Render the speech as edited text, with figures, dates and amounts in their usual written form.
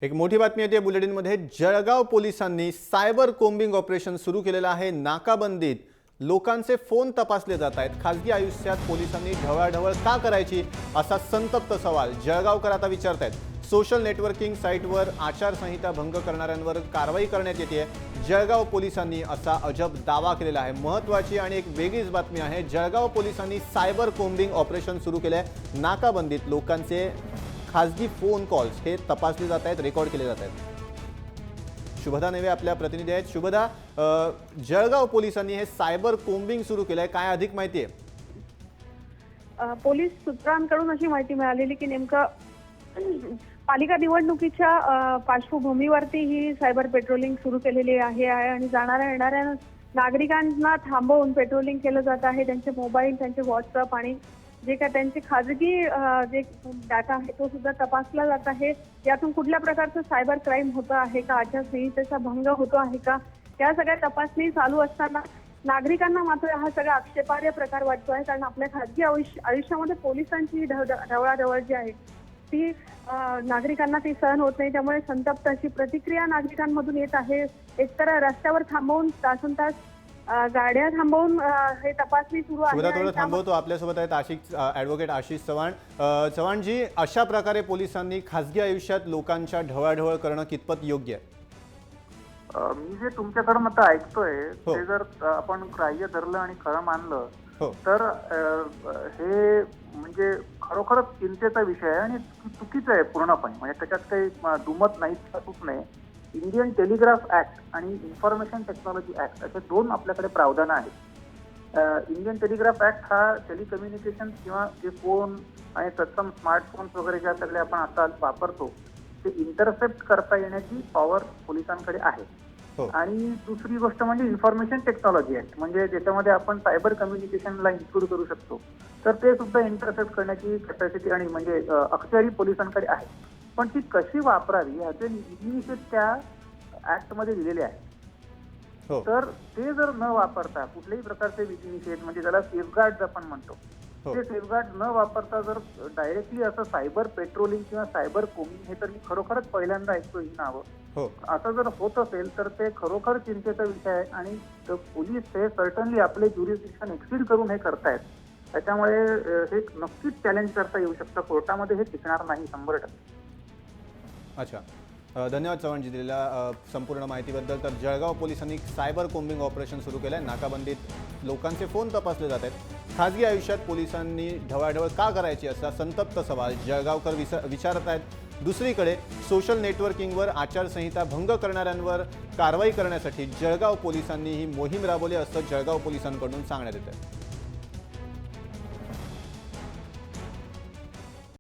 एक मोठी बातमी येते बुलेटिनमध्ये। जळगाव पोलिसांनी सायबर कोम्बिंग ऑपरेशन सुरू केलेलं आहे। नाकाबंदीत लोकांचे फोन तपासले जात आहेत। खासगी आयुष्यात पोलिसांनी ढवळाढवळ का करायची असा संतप्त सवाल जळगावकर आता विचारतायत। सोशल नेटवर्किंग साइटवर आचारसंहिता भंग करणाऱ्यांवर कारवाई करण्यात येते। जळगाव पोलिसांनी असा अजब दावा केलेला आहे। महत्त्वाची आणि एक वेगळीच बातमी आहे। जळगाव पोलिसांनी सायबर कोम्बिंग ऑपरेशन सुरू केले आहे। नाकाबंदीत लोकांचे खासगी फोन कॉल्स हे तपासले जात आहेत, रेकॉर्ड केले जात आहेत। शुभदा नेवे आपल्या प्रतिनिधी आहेत। शुभदा, जळगाव पोलिसांनी हे सायबर कोम्बिंग सुरू केलं आहे, काय अधिक माहिती आहे? पोलीस सूत्रांकडून अशी माहिती मिळालेली की नेमकं पालिका निवडणुकीच्या पार्श्वभूमीवरती ही सायबर पेट्रोलिंग सुरू केलेली आहे आणि जाणाऱ्या येणाऱ्या नागरिकांना थांबवून पेट्रोलिंग केलं जात आहे। त्यांचे मोबाईल, त्यांचे व्हॉट्सअप आणि जे काय त्यांचे खाजगी जे डाटा आहे तो सुद्धा तपासला जात आहे। यातून कुठल्या प्रकारचं सायबर क्राईम होतं आहे का, आचारसंहितेचा भंग होतो आहे का, या सगळ्या तपासणी चालू असताना नागरिकांना मात्र हा सगळा आक्षेपार्ह प्रकार वाटतो आहे। कारण आपल्या खाजगी आयुष्यामध्ये पोलिसांची ढवळाढवळ जी आहे ती नागरिकांना ती सहन होत नाही। त्यामुळे संतप्त अशी प्रतिक्रिया नागरिकांमधून येत आहे। एकतर रस्त्यावर थांबवून तासंतास गाड्या थांबवून हे तपासणी सुरू आहे। थोडं थांबवतो, आपल्यासोबत आहेत ॲडव्होकेट आशिष चव्हाण। चव्हाणजी, अशा प्रकारे पोलिसांनी खासगी आयुष्यात लोकांच्या ढवळाढवळ करणं कितपत योग्य आहे? मी जे तुमच्याकडे मत ऐकतोय ते जर आपण ग्राह्य धरलं आणि खरं मानलं तर हे म्हणजे खरोखरच चिंतेचा विषय आहे आणि चुकीचं आहे पूर्णपणे। म्हणजे त्याच्यात काही दुमत नाही, चूक नाही। इंडियन टेलिग्राफ ऍक्ट आणि इन्फॉर्मेशन टेक्नॉलॉजी ऍक्ट असे दोन आपल्याकडे प्रावधान आहेत। इंडियन टेलिग्राफ ऍक्ट हा टेलिकम्युनिकेशन किंवा जे फोन आणि तत्सम स्मार्टफोन्स वगैरे ज्या सगळे आपण आता वापरतो ते इंटरसेप्ट करता येण्याची पॉवर पोलिसांकडे आहे। आणि दुसरी गोष्ट म्हणजे इन्फॉर्मेशन टेक्नॉलॉजी ऍक्ट, म्हणजे ज्याच्यामध्ये आपण सायबर कम्युनिकेशनला इन्क्लूड करू शकतो, तर ते सुद्धा इंटरसेप्ट करण्याची कॅपॅसिटी आणि म्हणजे अखत्यारी पोलिसांकडे आहे। पण ती कशी वापरावी याचे निषेध त्या ऍक्ट मध्ये दिलेले आहे। तर ते जर न वापरता कुठल्याही प्रकारचे विधिनिषेध म्हणजे त्याला सेफगार्ड आपण म्हणतो, ते सेफगार्ड न वापरता जर डायरेक्टली असं सायबर पेट्रोलिंग किंवा सायबर कोमिंग, हे तर मी खरोखरच पहिल्यांदा ऐकतो ही नावं, असं जर होत असेल तर ते खरोखर चिंतेचा विषय आहे। आणि पोलीस हे सर्टनली आपले ज्युरिस्डिक्शन एक्सीड करून हे करतायत, त्याच्यामुळे हे नक्कीच चॅलेंज करता येऊ शकतं कोर्टामध्ये, हे टिकणार नाही 100%। अच्छा, धन्यवाद चव्हाणजी दिलेल्या संपूर्ण माहितीबद्दल। तर जळगाव पोलिसांनी सायबर कोम्बिंग ऑपरेशन सुरू केलं आहे। नाकाबंदीत लोकांचे फोन तपासले जात आहेत। खाजगी आयुष्यात पोलिसांनी ढवळाढवळ का करायची असा संतप्त सवाल जळगावकर विचारत आहेत। दुसरीकडे सोशल नेटवर्किंगवर आचारसंहिता भंग करणाऱ्यांवर कारवाई करण्यासाठी जळगाव पोलिसांनी ही मोहीम राबवली असं जळगाव पोलिसांकडून सांगण्यात येतं।